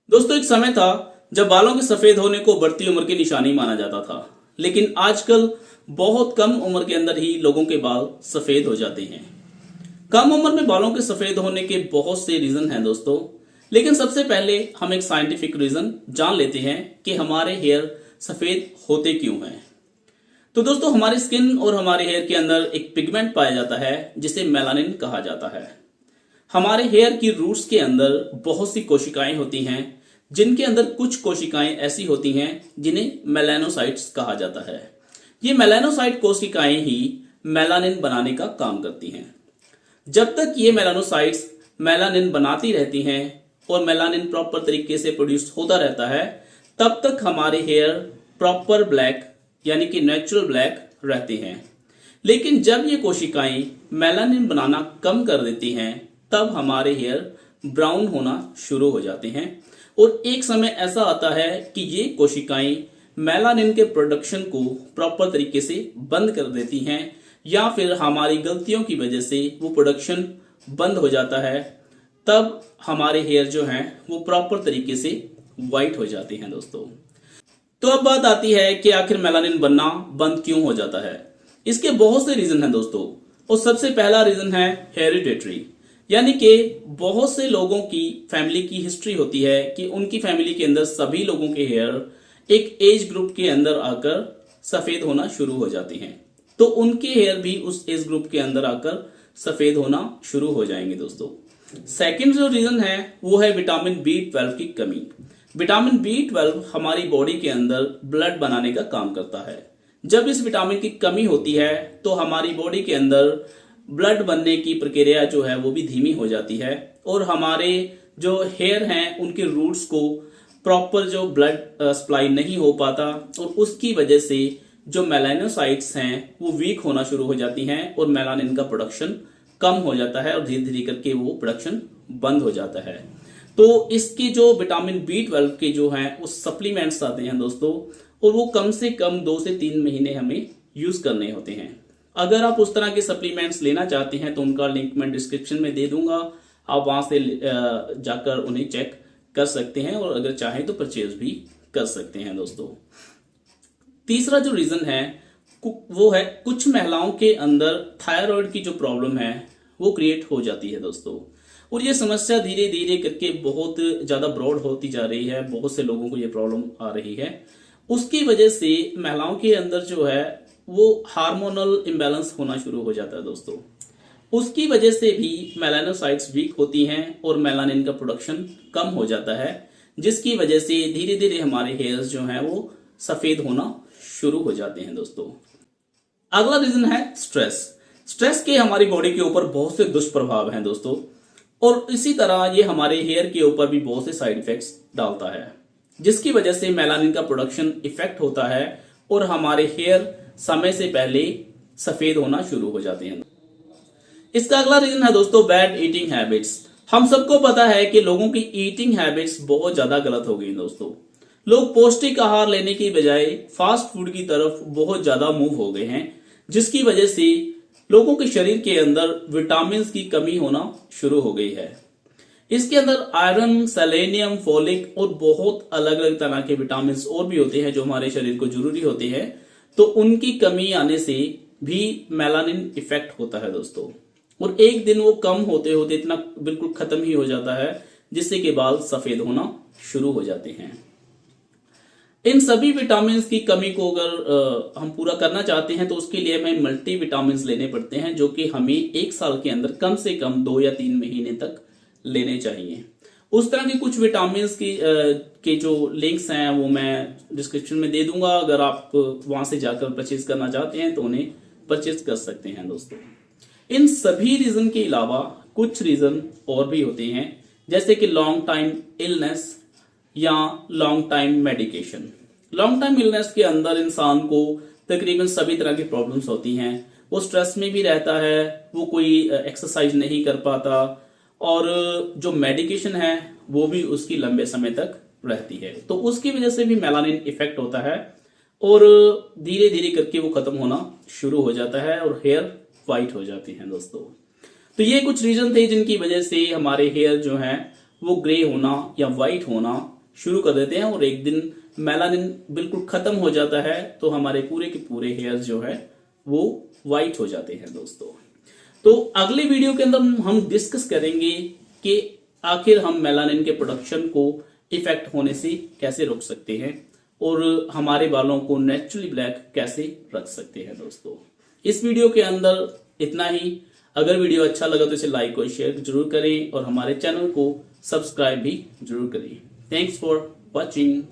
दोस्तों, एक समय था जब बालों के सफेद होने को बढ़ती उम्र की निशानी माना जाता था। लेकिन आजकल बहुत कम उम्र के अंदर ही लोगों के बाल सफेद हो जाते हैं। कम उम्र में बालों के सफेद होने के बहुत से रीजन हैं दोस्तों। लेकिन सबसे पहले हम एक साइंटिफिक रीजन जान लेते हैं कि हमारे हेयर सफेद होते क्यों हैं। तो दोस्तों, हमारी स्किन और हमारे हेयर के अंदर एक पिगमेंट पाया जाता है जिसे मेलानिन कहा जाता है। हमारे हेयर की रूट्स के अंदर बहुत सी कोशिकाएं होती हैं, जिनके अंदर कुछ कोशिकाएं ऐसी होती हैं जिन्हें मेलानोसाइट्स कहा जाता है। ये मेलानोसाइट कोशिकाएं ही मेलानिन बनाने का काम करती हैं। जब तक ये मेलानोसाइट्स मेलानिन बनाती रहती हैं और मेलानिन प्रॉपर तरीके से प्रोड्यूस होता रहता है, तब तक हमारे हेयर प्रॉपर ब्लैक यानी कि नेचुरल ब्लैक रहते हैं। लेकिन जब ये कोशिकाएं मेलानिन बनाना कम कर देती हैं, तब हमारे हेयर ब्राउन होना शुरू हो जाते हैं। और एक समय ऐसा आता है कि ये कोशिकाएं मेलानिन के प्रोडक्शन को प्रॉपर तरीके से बंद कर देती हैं, या फिर हमारी गलतियों की वजह से वो प्रोडक्शन बंद हो जाता है। तब हमारे हेयर जो हैं वो प्रॉपर तरीके से वाइट हो जाते हैं दोस्तों। तो अब बात आती है कि आखिर मेलानिन बनना बंद क्यों हो जाता है। इसके बहुत से रीजन हैं दोस्तों, और सबसे पहला रीजन है हेरिडेटरी, यानी कि बहुत से लोगों की फैमिली की हिस्ट्री होती है कि उनकी फैमिली के अंदर सभी लोगों के हेयर एक एज ग्रुप के अंदर आकर सफेद होना शुरू हो जाते हैं। तो उनके हेयर भी उस एज ग्रुप के अंदर आकर सफेद होना शुरू हो जाएंगे दोस्तों। सेकंड जो रीजन है वो है विटामिन B12 की कमी। विटामिन B12 हमारी बॉडी के अंदर ब्लड बनाने का काम करता है। जब इस विटामिन की कमी होती है तो हमारी बॉडी के अंदर ब्लड बनने की प्रक्रिया जो है वो भी धीमी हो जाती है, और हमारे जो हेयर हैं उनके रूट्स को प्रॉपर जो ब्लड सप्लाई नहीं हो पाता, और उसकी वजह से जो मेलानोसाइट्स हैं वो वीक होना शुरू हो जाती हैं और मेलानिन का प्रोडक्शन कम हो जाता है और धीरे धीरे करके वो प्रोडक्शन बंद हो जाता है। तो इसके जो विटामिन B12 के जो हैं वो सप्लीमेंट्स आते हैं दोस्तों, और वो कम से कम 2 से 3 महीने हमें यूज करने होते हैं। अगर आप उस तरह के सप्लीमेंट्स लेना चाहते हैं तो उनका लिंक मैं डिस्क्रिप्शन में दे दूंगा, आप वहां से जाकर उन्हें चेक कर सकते हैं, और अगर चाहें तो परचेज भी कर सकते हैं दोस्तों। तीसरा जो रीजन है वो है कुछ महिलाओं के अंदर थायराइड की जो प्रॉब्लम है वो क्रिएट हो जाती है दोस्तों, और ये समस्या धीरे धीरे करके बहुत ज्यादा ब्रॉड होती जा रही है। बहुत से लोगों को ये प्रॉब्लम आ रही है। उसकी वजह से महिलाओं के अंदर जो है वो हार्मोनल इम्बैलेंस होना शुरू हो जाता है दोस्तों। उसकी वजह से भी मेलानोसाइट्स वीक होती हैं और मेलानिन का प्रोडक्शन कम हो जाता है, जिसकी वजह से धीरे धीरे हमारे हेयर्स जो हैं वो सफेद होना शुरू हो जाते हैं दोस्तों। अगला रीजन है स्ट्रेस। स्ट्रेस के हमारी बॉडी के ऊपर बहुत से दुष्प्रभाव हैं दोस्तों, और इसी तरह ये हमारे हेयर के ऊपर भी बहुत से साइड इफेक्ट्स डालता है, जिसकी वजह से मेलानिन का प्रोडक्शन इफेक्ट होता है और हमारे हेयर समय से पहले सफेद होना शुरू हो जाते हैं। इसका अगला रीजन है दोस्तों बैड ईटिंग हैबिट्स। हम सबको पता है कि लोगों की ईटिंग हैबिट्स बहुत ज्यादा गलत हो गई दोस्तों। लोग पौष्टिक आहार लेने की बजाय फास्ट फूड की तरफ बहुत ज्यादा मूव हो गए हैं, जिसकी वजह से लोगों के शरीर के अंदर विटामिन की कमी होना शुरू हो गई है। इसके अंदर आयरन, सेलेनियम, फोलिक और बहुत अलग अलग तरह के विटामिन और भी होते हैं जो हमारे शरीर को जरूरी होते हैं। तो उनकी कमी आने से भी मेलानिन इफेक्ट होता है दोस्तों, और एक दिन वो कम होते होते इतना बिल्कुल खत्म ही हो जाता है, जिससे कि बाल सफेद होना शुरू हो जाते हैं। इन सभी विटामिन की कमी को अगर हम पूरा करना चाहते हैं तो उसके लिए हमें मल्टी विटामिन लेने पड़ते हैं, जो कि हमें 1 साल के अंदर कम से कम 2 या 3 महीने तक लेने चाहिए। उस तरह के कुछ विटामिन के जो लिंक्स हैं वो मैं डिस्क्रिप्शन में दे दूंगा। अगर आप वहां से जाकर परचेज करना चाहते हैं तो उन्हें परचेज कर सकते हैं दोस्तों। इन सभी रीजन के अलावा कुछ रीजन और भी होते हैं, जैसे कि लॉन्ग टाइम इलनेस या long time medication. Long time illness के अंदर इंसान को तकरीबन सभी तरह की प्रॉब्लम्स होती हैं। वो स्ट्रेस में भी रहता है, वो कोई एक्सरसाइज नहीं कर पाता, और जो मेडिकेशन है वो भी उसकी लंबे समय तक रहती है। तो उसकी वजह से भी मेलानिन इफेक्ट होता है और धीरे धीरे करके वो खत्म होना शुरू हो जाता है और हेयर वाइट हो जाते हैं दोस्तों। तो ये कुछ रीजन थे जिनकी वजह से हमारे हेयर जो हैं वो ग्रे होना या वाइट होना शुरू कर देते हैं और एक दिन मेलानिन बिल्कुल खत्म हो जाता है तो हमारे पूरे के पूरे हेयर्स जो है वो वाइट हो जाते हैं दोस्तों। तो अगले वीडियो के अंदर हम डिस्कस करेंगे कि आखिर हम मेलानिन के प्रोडक्शन को इफेक्ट होने से कैसे रोक सकते हैं और हमारे बालों को नेचुरली ब्लैक कैसे रख सकते हैं दोस्तों। इस वीडियो के अंदर इतना ही। अगर वीडियो अच्छा लगा तो इसे लाइक और शेयर जरूर करें और हमारे चैनल को सब्सक्राइब भी जरूर करें। Thanks for watching.